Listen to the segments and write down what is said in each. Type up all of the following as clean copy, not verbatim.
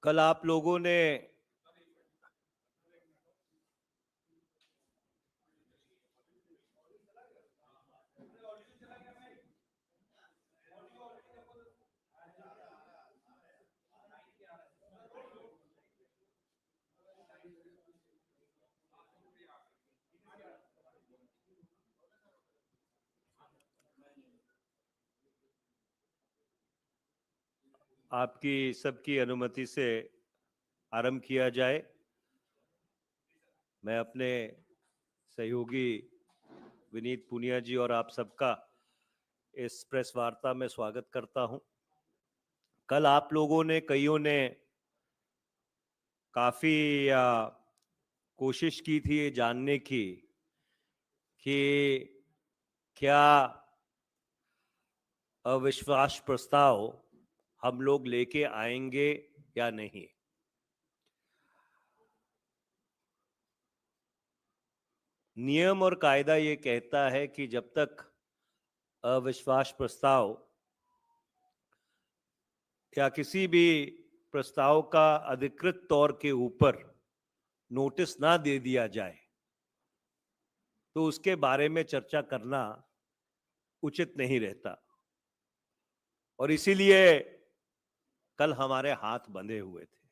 कल आप लोगों ने आपकी सबकी अनुमति से आरंभ किया जाए। मैं अपने सहयोगी विनीत पुनिया जी और आप सबका इस प्रेस वार्ता में स्वागत करता हूं। कल आप लोगों ने कईयों ने काफी कोशिश की थी ये जानने की कि क्या अविश्वास प्रस्ताव हम लोग लेके आएंगे या नहीं। नियम और कायदा ये कहता है कि जब तक अविश्वास प्रस्ताव या किसी भी प्रस्ताव का अधिकृत तौर के ऊपर नोटिस ना दे दिया जाए तो उसके बारे में चर्चा करना उचित नहीं रहता, और इसीलिए कल हमारे हाथ बंधे हुए थे।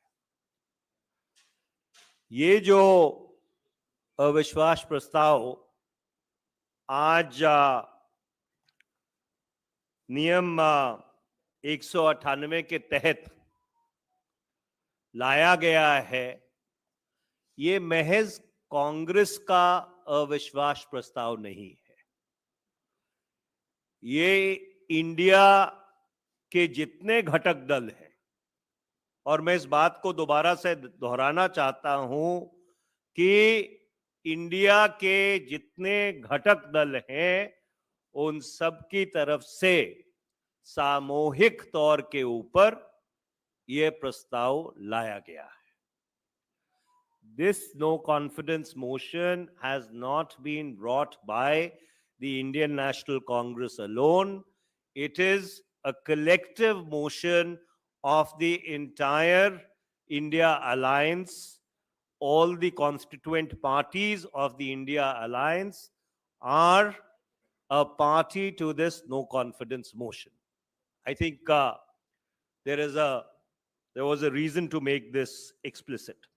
ये जो अविश्वास प्रस्ताव आज नियम 198 के तहत लाया गया है, ये महज कांग्रेस का अविश्वास प्रस्ताव नहीं है। ये इंडिया के जितने घटक दल हैं, और मैं इस बात को दोबारा से दोहराना चाहता हूं कि इंडिया के जितने घटक दल हैं उन सब की तरफ से सामूहिक तौर के ऊपर यह प्रस्ताव लाया गया है। This no confidence motion has not been brought by the Indian National Congress alone. It is a collective motion of the entire India Alliance. All the constituent parties of the India Alliance are a party to this no confidence motion. I think there was a reason to make this explicit.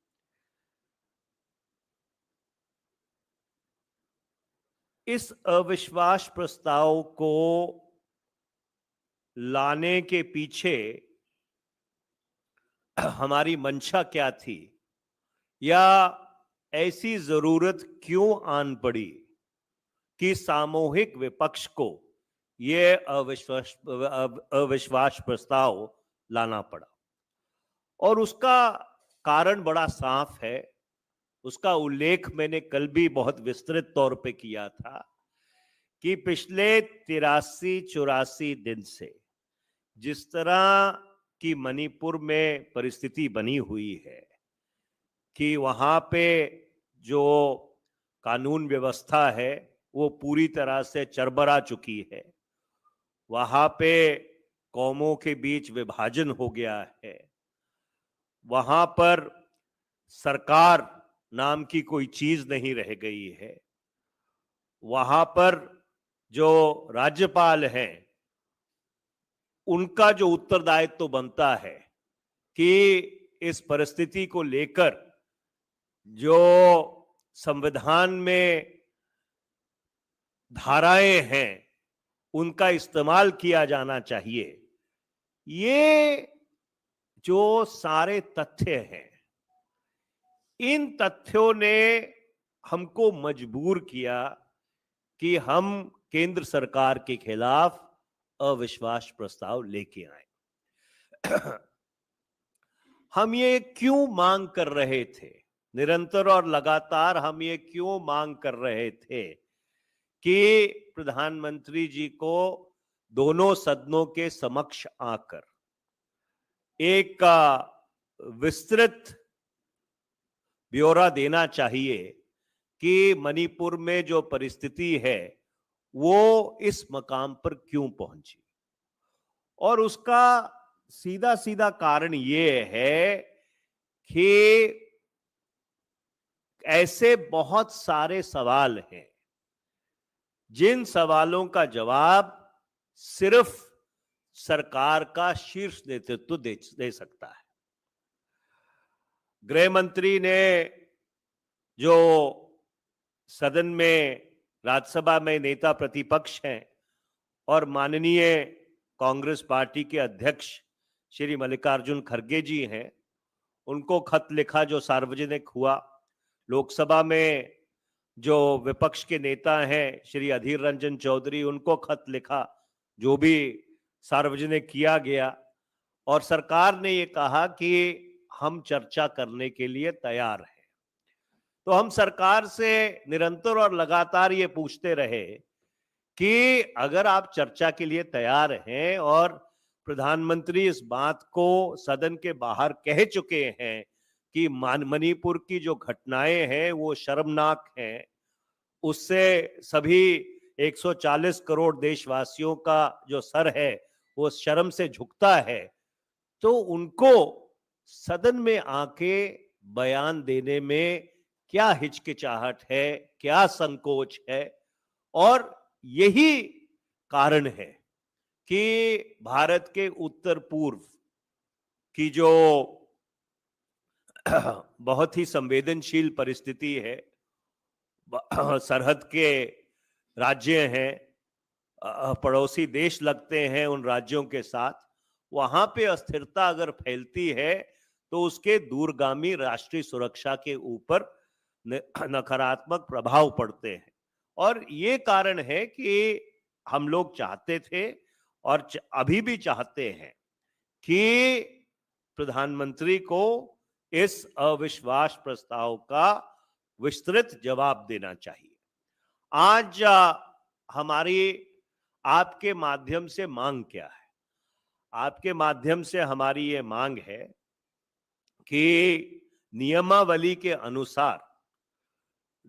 इस अविश्वास प्रस्ताव को लाने के पीछे हमारी मंशा क्या थी, या ऐसी जरूरत क्यों आन पड़ी कि सामूहिक विपक्ष को यह अविश्वास प्रस्ताव लाना पड़ा। और उसका कारण बड़ा साफ है। उसका उल्लेख मैंने कल भी बहुत विस्तृत तौर पे किया था कि पिछले 83-84 दिन से जिस तरह की मणिपुर में परिस्थिति बनी हुई है कि वहां पे जो कानून व्यवस्था है वो पूरी तरह से चरमरा चुकी है, वहां पे कौमों के बीच विभाजन हो गया है, वहां पर सरकार नाम की कोई चीज नहीं रह गई है, वहां पर जो राज्यपाल हैं उनका जो उत्तरदायित्व तो बनता है कि इस परिस्थिति को लेकर जो संविधान में धाराएं हैं उनका इस्तेमाल किया जाना चाहिए। ये जो सारे तथ्य हैं, इन तथ्यों ने हमको मजबूर किया कि हम केंद्र सरकार के खिलाफ अविश्वास प्रस्ताव लेके आए। हम ये क्यों मांग कर रहे थे, निरंतर और लगातार हम ये क्यों मांग कर रहे थे कि प्रधानमंत्री जी को दोनों सदनों के समक्ष आकर एक विस्तृत ब्यौरा देना चाहिए कि मणिपुर में जो परिस्थिति है वो इस मकाम पर क्यों पहुंची। और उसका सीधा सीधा कारण ये है कि ऐसे बहुत सारे सवाल हैं जिन सवालों का जवाब सिर्फ सरकार का शीर्ष नेतृत्व दे सकता है। गृह मंत्री ने जो सदन में, राज्यसभा में नेता प्रतिपक्ष हैं और माननीय कांग्रेस पार्टी के अध्यक्ष श्री मल्लिकार्जुन खड़गे जी हैं, उनको खत लिखा जो सार्वजनिक हुआ। लोकसभा में जो विपक्ष के नेता हैं श्री अधीर रंजन चौधरी, उनको खत लिखा जो भी सार्वजनिक किया गया। और सरकार ने ये कहा कि हम चर्चा करने के लिए तैयार हैं। तो हम सरकार से निरंतर और लगातार ये पूछते रहे कि अगर आप चर्चा के लिए तैयार हैं और प्रधानमंत्री इस बात को सदन के बाहर कह चुके हैं कि मणिपुर की जो घटनाएं हैं वो शर्मनाक हैं, उससे सभी 140 करोड़ देशवासियों का जो सर है वो शर्म से झुकता है, तो उनको सदन में आके बयान देने में क्या हिचकिचाहट है, क्या संकोच है। और यही कारण है कि भारत के उत्तर पूर्व की जो बहुत ही संवेदनशील परिस्थिति है, सरहद के राज्य हैं, पड़ोसी देश लगते हैं उन राज्यों के साथ, वहां पे अस्थिरता अगर फैलती है तो उसके दूरगामी राष्ट्रीय सुरक्षा के ऊपर नकारात्मक प्रभाव पड़ते हैं। और ये कारण है कि हम लोग चाहते थे और अभी भी चाहते हैं कि प्रधानमंत्री को इस अविश्वास प्रस्ताव का विस्तृत जवाब देना चाहिए। आज हमारी आपके माध्यम से मांग क्या है? आपके माध्यम से हमारी ये मांग है कि नियमावली के अनुसार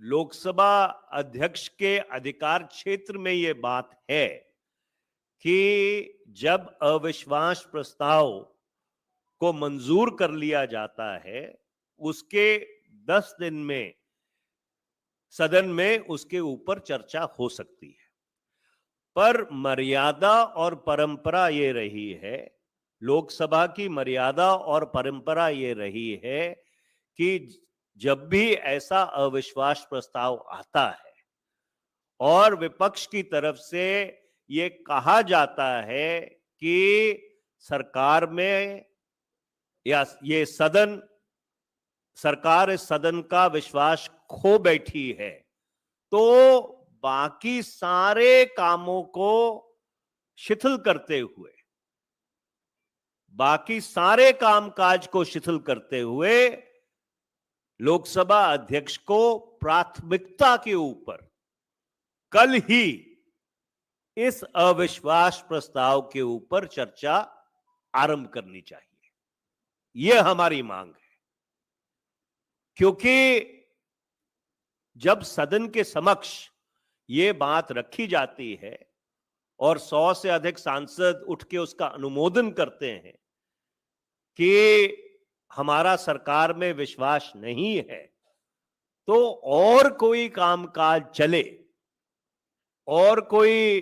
लोकसभा अध्यक्ष के अधिकार क्षेत्र में ये बात है कि जब अविश्वास प्रस्ताव को मंजूर कर लिया जाता है, उसके 10 दिन में सदन में उसके ऊपर चर्चा हो सकती है। पर मर्यादा और परंपरा ये रही है, लोकसभा की मर्यादा और परंपरा ये रही है कि जब भी ऐसा अविश्वास प्रस्ताव आता है और विपक्ष की तरफ से ये कहा जाता है कि सरकार में या ये सरकार इस सदन का विश्वास खो बैठी है, तो बाकी सारे कामों को शिथिल करते हुए, बाकी सारे कामकाज को शिथिल करते हुए लोकसभा अध्यक्ष को प्राथमिकता के ऊपर कल ही इस अविश्वास प्रस्ताव के ऊपर चर्चा आरंभ करनी चाहिए। यह हमारी मांग है, क्योंकि जब सदन के समक्ष ये बात रखी जाती है और 100 से अधिक सांसद उठ के उसका अनुमोदन करते हैं कि हमारा सरकार में विश्वास नहीं है, तो और कोई कामकाज चले और कोई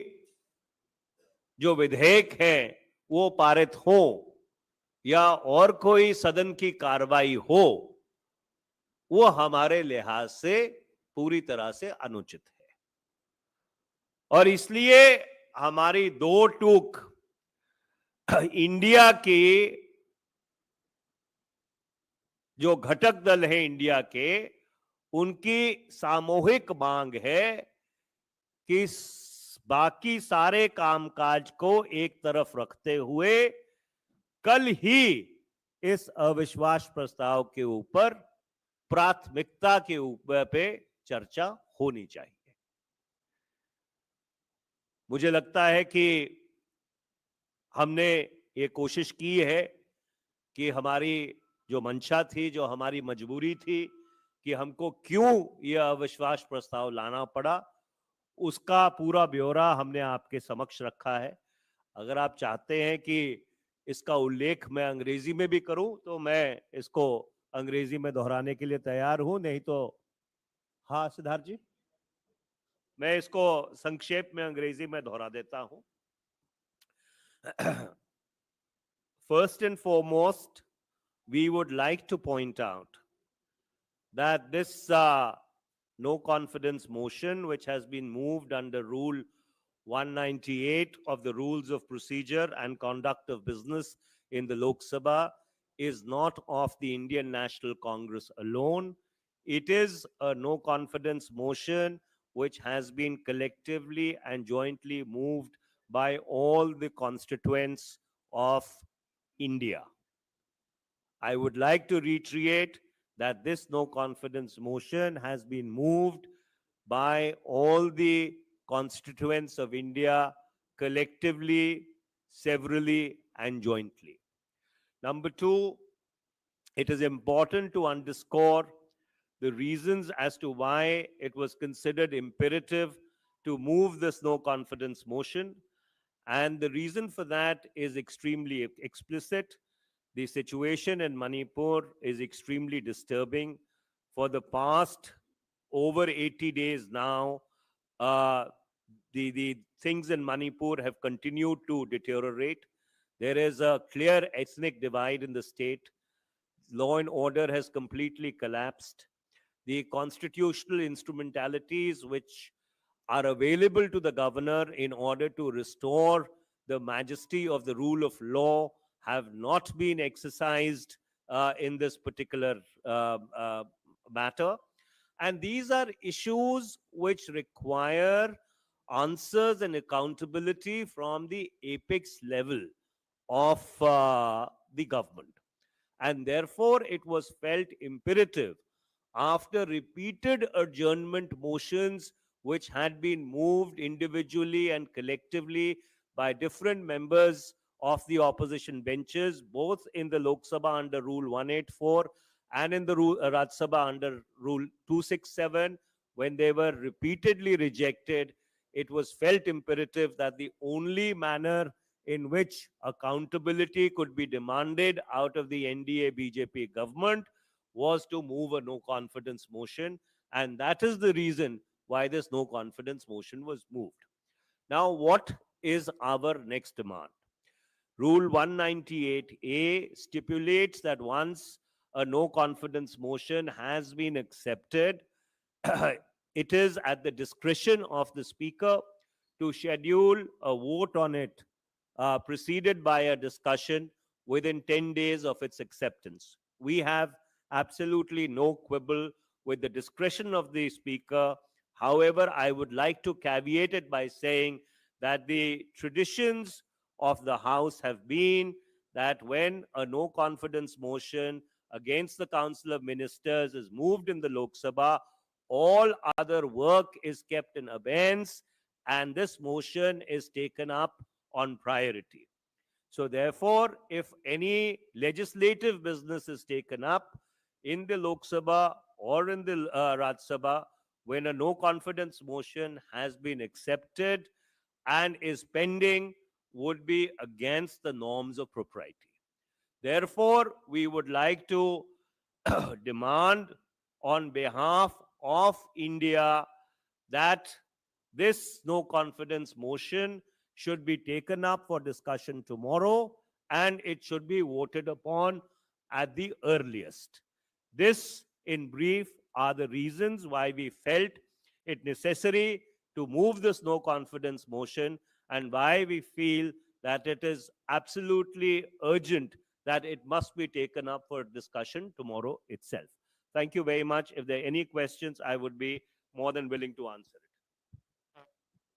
जो विधेयक हैं वो पारित हो या और कोई सदन की कार्रवाई हो, वो हमारे लिहाज से पूरी तरह से अनुचित है। और इसलिए हमारी दो टूक इंडिया की जो घटक दल है इंडिया के, उनकी सामूहिक मांग है कि बाकी सारे कामकाज को एक तरफ रखते हुए कल ही इस अविश्वास प्रस्ताव के ऊपर प्राथमिकता के ऊपर पे चर्चा होनी चाहिए। मुझे लगता है कि हमने ये कोशिश की है कि हमारी जो मंशा थी, जो हमारी मजबूरी थी कि हमको क्यों यह अविश्वास प्रस्ताव लाना पड़ा, उसका पूरा ब्यौरा हमने आपके समक्ष रखा है। अगर आप चाहते हैं कि इसका उल्लेख मैं अंग्रेजी में भी करूं तो मैं इसको अंग्रेजी में दोहराने के लिए तैयार हूं, नहीं तो हाँ सिद्धार्थ जी, मैं इसको संक्षेप में अंग्रेजी में दोहरा देता हूं. First and foremost, we would like to point out that this no confidence motion, which has been moved under Rule 198 of the Rules of Procedure and Conduct of Business in the Lok Sabha, is not of the Indian National Congress alone. It is a no confidence motion which has been collectively and jointly moved by all the constituents of India. I would like to reiterate that this no confidence motion has been moved by all the constituents of India collectively, severally, and jointly. Number two, it is important to underscore the reasons as to why it was considered imperative to move this no confidence motion. And the reason for that is extremely explicit. The situation in Manipur is extremely disturbing. For the past over 80 days now, uh, the things in Manipur have continued to deteriorate. There is a clear ethnic divide in the state. Law and order has completely collapsed. The constitutional instrumentalities which are available to the governor in order to restore the majesty of the rule of law have not been exercised in this particular matter. And these are issues which require answers and accountability from the apex level of the government. And therefore, it was felt imperative, after repeated adjournment motions which had been moved individually and collectively by different members of the opposition benches, both in the Lok Sabha under Rule 184 and in the Rajya Sabha under Rule 267, when they were repeatedly rejected, it was felt imperative that the only manner in which accountability could be demanded out of the NDA BJP government was to move a no confidence motion. And that is the reason why this no confidence motion was moved. Now, what is our next demand? Rule 198A stipulates that once a no confidence motion has been accepted, it is at the discretion of the Speaker to schedule a vote on it, preceded by a discussion within 10 days of its acceptance. We have absolutely no quibble with the discretion of the Speaker. However, I would like to caveat it by saying that the traditions of the House have been that when a no confidence motion against the Council of Ministers is moved in the Lok Sabha, all other work is kept in abeyance and this motion is taken up on priority. So, therefore, if any legislative business is taken up in the Lok Sabha or in the Rajya Sabha, when a no confidence motion has been accepted and is pending, would be against the norms of propriety. Therefore, we would like to demand on behalf of India that this no confidence motion should be taken up for discussion tomorrow and it should be voted upon at the earliest. This, in brief, are the reasons why we felt it necessary to move this no confidence motion and why we feel that it is absolutely urgent that it must be taken up for discussion tomorrow itself. Thank you very much. If there are any questions, I would be more than willing to answer it.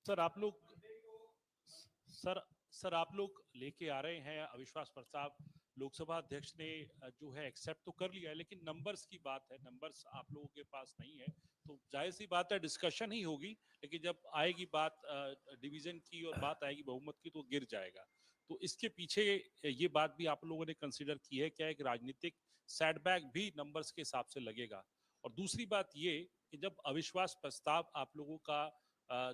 Sir आप लोग sir sir आप लोग लेके आ रहे हैं अविश्वास प्रस्ताव, लोकसभा अध्यक्ष ने जो है एक्सेप्ट तो कर लिया है, लेकिन नंबर्स की बात है, नंबर्स आप लोगों के पास नहीं है, तो जाहिर सी बात है डिस्कशन ही होगी, लेकिन जब आएगी बात डिवीजन की और बात आएगी बहुमत की तो गिर जाएगा। तो इसके पीछे ये बात भी आप लोगों ने कंसीडर की है क्या, एक राजनीतिक सेटबैक भी नंबर्स के हिसाब से लगेगा? और दूसरी बात ये कि जब अविश्वास प्रस्ताव आप लोगों का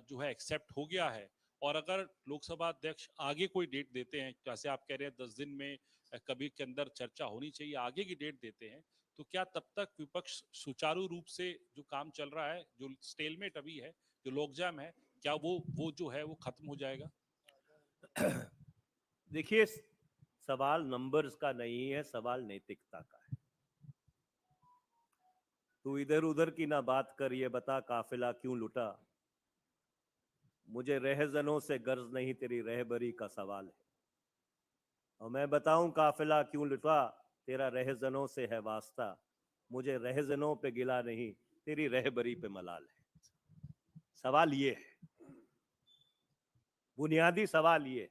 जो है एक्सेप्ट हो गया है और अगर लोकसभा अध्यक्ष आगे कोई डेट देते हैं, जैसे आप कह रहे हैं 10 दिन में कभी के अंदर चर्चा होनी चाहिए, आगे की डेट देते हैं, तो क्या तब तक विपक्ष सुचारू रूप से जो काम चल रहा है, जो स्टेलमेट अभी है, जो लोकजाम है, क्या वो जो है वो खत्म हो जाएगा? देखिए, सवाल नंबर्स का नहीं है, सवाल नैतिकता का है। तू इधर उधर की ना बात कर, ये बता काफिला क्यों लुटा। मुझे रहजनों से गर्ज नहीं, तेरी रहबरी का सवाल है। और मैं बताऊं काफिला क्यों लुटा, तेरा रहजनों से है वास्ता। मुझे रहजनों पे गिला नहीं, तेरी रहबरी पे मलाल है। सवाल ये है, बुनियादी सवाल ये है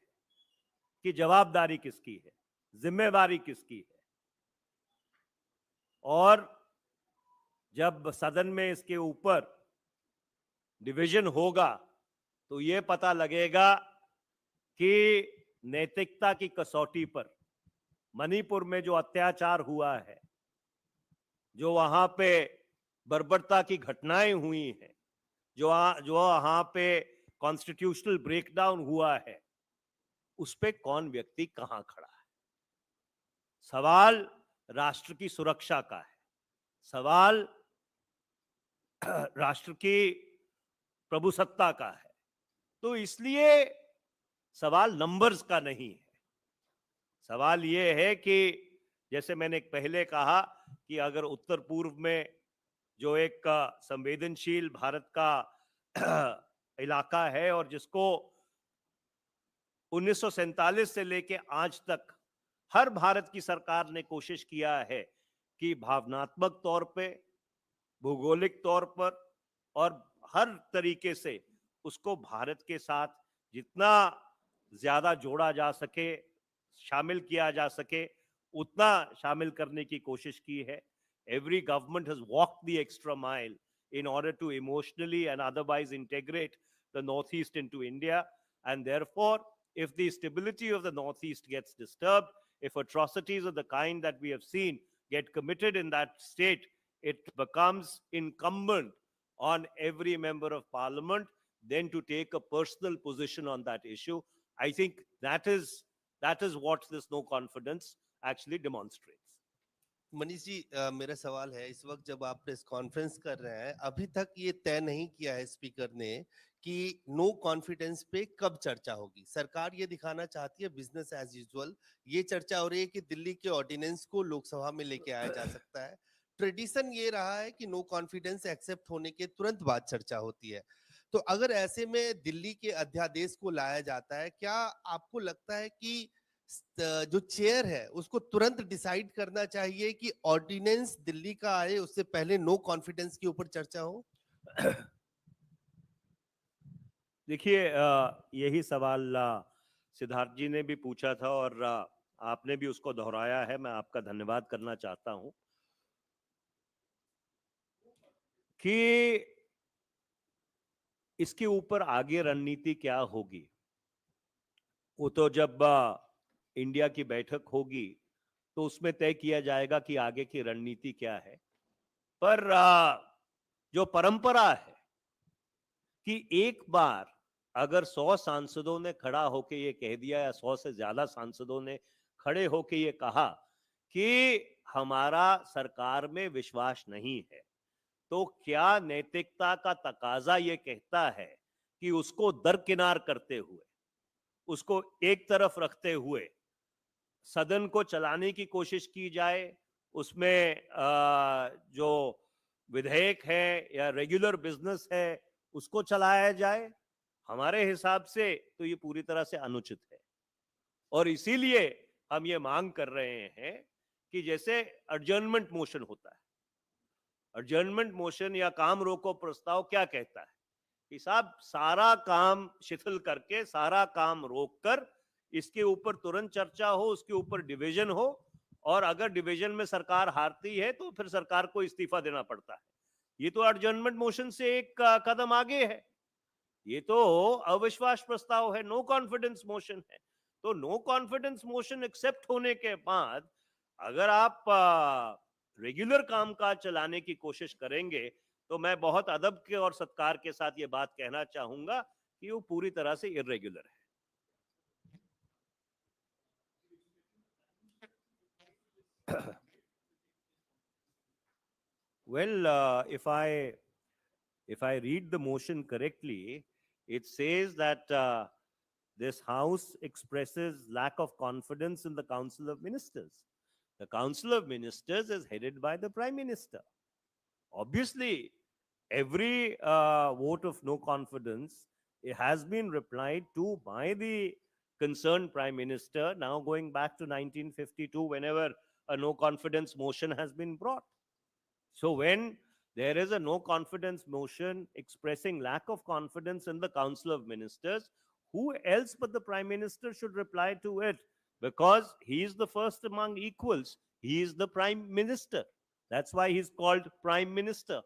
कि जवाबदारी किसकी है, जिम्मेवारी किसकी है। और जब सदन में इसके ऊपर डिवीजन होगा तो ये पता लगेगा कि नैतिकता की कसौटी पर मणिपुर में जो अत्याचार हुआ है, जो वहां पे बर्बरता की घटनाएं हुई हैं, जो वहां पे कॉन्स्टिट्यूशनल ब्रेकडाउन हुआ है, उस पे कौन व्यक्ति कहां खड़ा है। सवाल राष्ट्र की सुरक्षा का है, सवाल राष्ट्र की प्रभुसत्ता का है। तो इसलिए सवाल नंबर्स का नहीं है। सवाल यह है कि जैसे मैंने पहले कहा कि अगर उत्तर पूर्व में जो एक संवेदनशील भारत का इलाका है और जिसको 1947 से लेके आज तक हर भारत की सरकार ने कोशिश किया है कि भावनात्मक तौर पे, भौगोलिक तौर पर और हर तरीके से उसको भारत के साथ जितना ज्यादा जोड़ा जा सके, शामिल किया जा सके, उतना शामिल करने की कोशिश की है। Every government has walked the extra mile in order to emotionally and otherwise integrate the Northeast into India. And therefore, if the stability of the Northeast gets disturbed, if atrocities of the kind that we have seen get committed in that state, it becomes incumbent on every member of parliament then to take a personal position on that issue. I think that is what this no confidence actually demonstrates. Manish ji, मेरा सवाल है, इस वक्त जब आप press conference कर रहे हैं, अभी तक ये तय नहीं किया है स्पीकर ने कि नो कॉन्फिडेंस पे कब चर्चा होगी। सरकार ये दिखाना चाहती है बिजनेस एज यूजुअल। ये चर्चा हो रही है कि दिल्ली के ऑर्डिनेंस को लोकसभा में लेके आया जा सकता है। ट्रेडिशन ये रहा है कि नो कॉन्फिडेंस एक्सेप्ट होने के तुरंत बाद चर्चा होती है। तो अगर ऐसे में दिल्ली के अध्यादेश को लाया जाता है, क्या आपको लगता है कि जो चेयर है उसको तुरंत डिसाइड करना चाहिए कि ऑर्डिनेंस दिल्ली का आए, उससे पहले नो कॉन्फिडेंस के ऊपर चर्चा हो? देखिए, यही सवाल सिद्धार्थ जी ने भी पूछा था और आपने भी उसको दोहराया है। मैं आपका धन्यवाद करना चाहता हूं कि इसके ऊपर आगे रणनीति क्या होगी वो तो जब इंडिया की बैठक होगी तो उसमें तय किया जाएगा कि आगे की रणनीति क्या है। पर जो परंपरा है कि एक बार अगर 100 सांसदों ने खड़ा होकर ये कह दिया या 100 से ज्यादा सांसदों ने खड़े होकर ये कहा कि हमारा सरकार में विश्वास नहीं है, तो क्या नैतिकता का तकाजा ये कहता है कि उसको दरकिनार करते हुए, उसको एक तरफ रखते हुए सदन को चलाने की कोशिश की जाए, उसमें जो विधेयक है या रेगुलर बिजनेस है उसको चलाया जाए? हमारे हिसाब से तो ये पूरी तरह से अनुचित है। और इसीलिए हम ये मांग कर रहे हैं कि जैसे अडजर्नमेंट मोशन होता है, अडजर्नमेंट मोशन या काम रोको प्रस्ताव क्या कहता है कि साहब सारा काम शिथिल करके, सारा काम रोककर इसके ऊपर तुरंत चर्चा हो, उसके ऊपर डिवीजन हो, और अगर डिवीजन में सरकार हारती है तो फिर सरकार को इस्तीफा देना पड़ता है। ये तो एडजर्नमेंट मोशन से एक कदम आगे है। ये तो अविश्वास प्रस्ताव है, नो कॉन्फिडेंस मोशन है। तो नो कॉन्फिडेंस मोशन एक्सेप्ट होने के बाद अगर आप रेगुलर कामकाज चलाने की कोशिश करेंगे तो मैं बहुत अदब के और सत्कार के साथ ये बात कहना चाहूंगा कि वो पूरी तरह से इरेगुलर है। Well, if I read the motion correctly, it says that this House expresses lack of confidence in the Council of Ministers. The Council of Ministers is headed by the Prime Minister. Obviously, every vote of no confidence, it has been replied to by the concerned Prime Minister, now going back to 1952, whenever a no confidence motion has been brought. So when there is a no confidence motion expressing lack of confidence in the Council of Ministers, who else but the Prime Minister should reply to it? Because he is the first among equals. He is the Prime Minister. That's why he's called Prime Minister.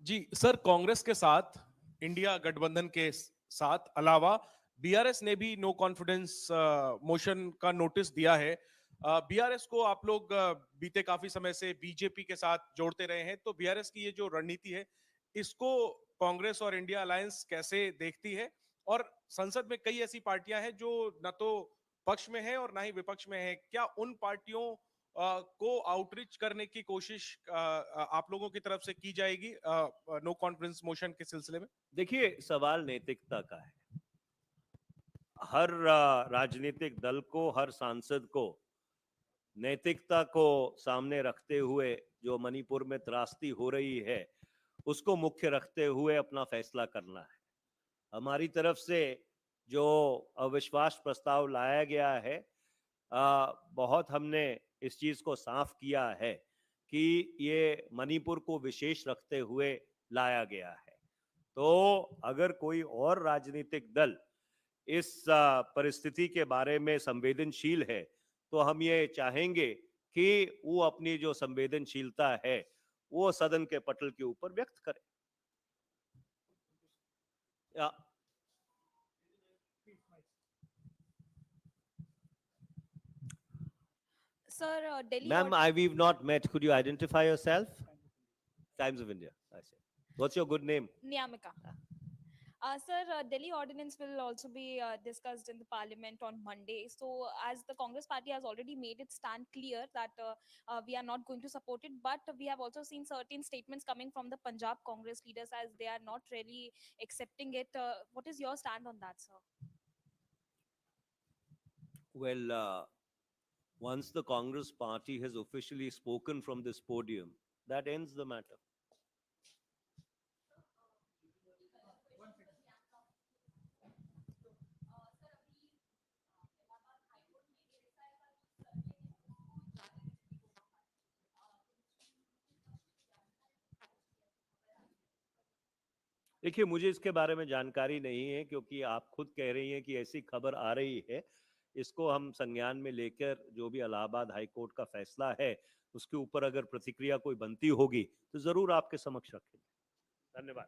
Ji sir, Congress के साथ India गठबंधन के साथ अलावा BRS ने भी no confidence motion का notice दिया है। बीआरएस को आप लोग बीते काफी समय से बीजेपी के साथ जोड़ते रहे हैं, तो बीआरएस की ये जो रणनीति है, इसको कांग्रेस और इंडिया अलायंस कैसे देखती है? और संसद में कई ऐसी पार्टियां हैं जो न तो पक्ष में है और ना ही विपक्ष में है। क्या उन पार्टियों को आउटरीच करने की कोशिश आप लोगों की तरफ से की जाएगी नो कॉन्फिडेंस मोशन के सिलसिले में? देखिए, सवाल नैतिकता का है। हर राजनीतिक दल को, हर सांसद को नैतिकता को सामने रखते हुए जो मणिपुर में त्रासदी हो रही है उसको मुख्य रखते हुए अपना फैसला करना है। हमारी तरफ से जो अविश्वास प्रस्ताव लाया गया है, बहुत हमने इस चीज को साफ किया है कि ये मणिपुर को विशेष रखते हुए लाया गया है। तो अगर कोई और राजनीतिक दल इस परिस्थिति के बारे में संवेदनशील है तो हम ये चाहेंगे कि वो अपनी जो संवेदनशीलता है वो सदन के पटल के ऊपर व्यक्त करे। Sir, Delhi. Ma'am, we've not met. Could you identify yourself? Times of India. I see. What's your good name? Niyamika. Sir, Delhi ordinance will also be discussed in the parliament on Monday. So, as the Congress party has already made its stand clear that we are not going to support it, but we have also seen certain statements coming from the Punjab Congress leaders as they are not really accepting it. What is your stand on that, sir? Well, once the Congress party has officially spoken from this podium, that ends the matter. देखिए, मुझे इसके बारे में जानकारी नहीं है क्योंकि आप खुद कह रही हैं कि ऐसी खबर आ रही है। इसको हम संज्ञान में लेकर जो भी इलाहाबाद हाई कोर्ट का फैसला है उसके ऊपर अगर प्रतिक्रिया कोई बनती होगी तो जरूर आपके समक्ष रखेंगे। धन्यवाद।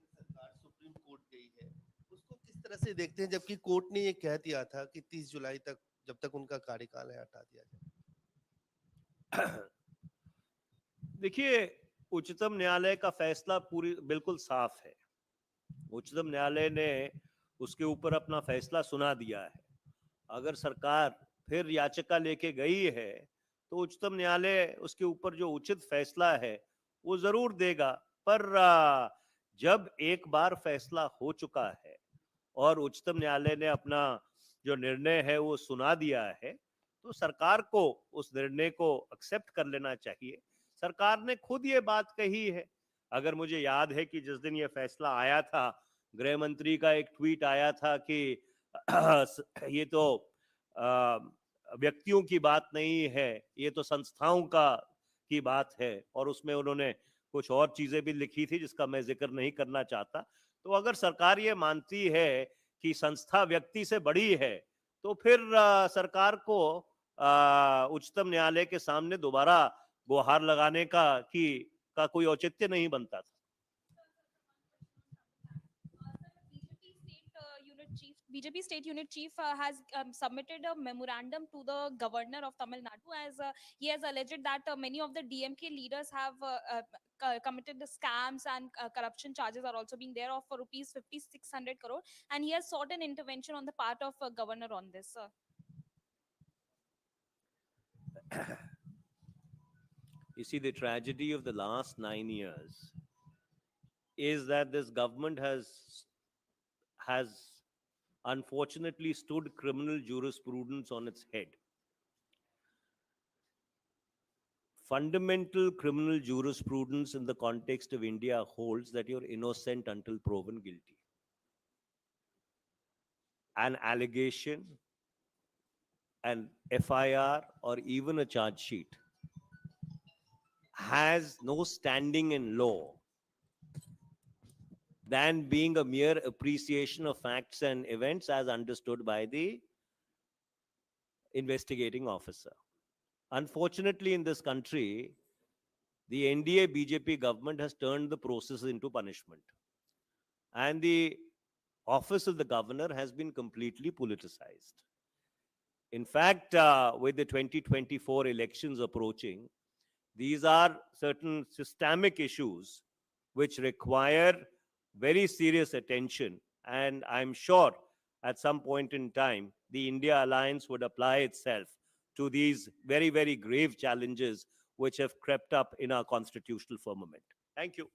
सरकार सुप्रीम कोर्ट गई है, उसको किस तरह से देखते हैं, जबकि कोर्ट ने ये कह दिया था कि 30 जुलाई तक जब तक उनका कार्यकाल है हटा दिया जाए? देखिए, उच्चतम न्यायालय का फैसला बिल्कुल साफ है। उच्चतम न्यायालय ने उसके ऊपर अपना फैसला सुना दिया है। अगर सरकार फिर याचिका लेके गई है तो उच्चतम न्यायालय उसके ऊपर जो उचित फैसला है वो जरूर देगा। पर जब एक बार फैसला हो चुका है और उच्चतम न्यायालय ने अपना जो निर्णय है वो सुना दिया है तो सरकार को उस निर्णय को एक्सेप्ट कर लेना चाहिए। सरकार ने खुद ये बात कही है। अगर मुझे याद है कि जिस दिन ये फैसला आया था, गृह मंत्री का एक ट्वीट आया था कि ये तो व्यक्तियों की बात नहीं है, ये तो संस्थाओं की बात है, और उसमें उन्होंने कुछ और चीजें भी लिखी थी जिसका मैं जिक्र नहीं करना चाहता। तो अगर सरकार ये मानती है कि संस्था व्यक्ति से बड़ी है तो फिर सरकार को उच्चतम न्यायालय के सामने दोबारा गुहार लगाने का कोई औचित्य नहीं बनता था। BJP state unit chief has submitted a memorandum to the governor of Tamil Nadu as he has alleged that many of the DMK leaders have committed the scams and corruption charges are also being there of rupees 5,600 crore, and he has sought an intervention on the part of governor on this. You see, the tragedy of the last 9 years is that this government has unfortunately stood criminal jurisprudence on its head. Fundamental criminal jurisprudence in the context of India holds that you're innocent until proven guilty. An allegation, an FIR, or even a charge sheet has no standing in law than being a mere appreciation of facts and events as understood by the investigating officer. Unfortunately, in this country, the NDA BJP government has turned the process into punishment. And the office of the governor has been completely politicized. In fact, with the 2024 elections approaching, these are certain systemic issues which require very serious attention. And I'm sure at some point in time, the India Alliance would apply itself to these very, very grave challenges which have crept up in our constitutional firmament. Thank you.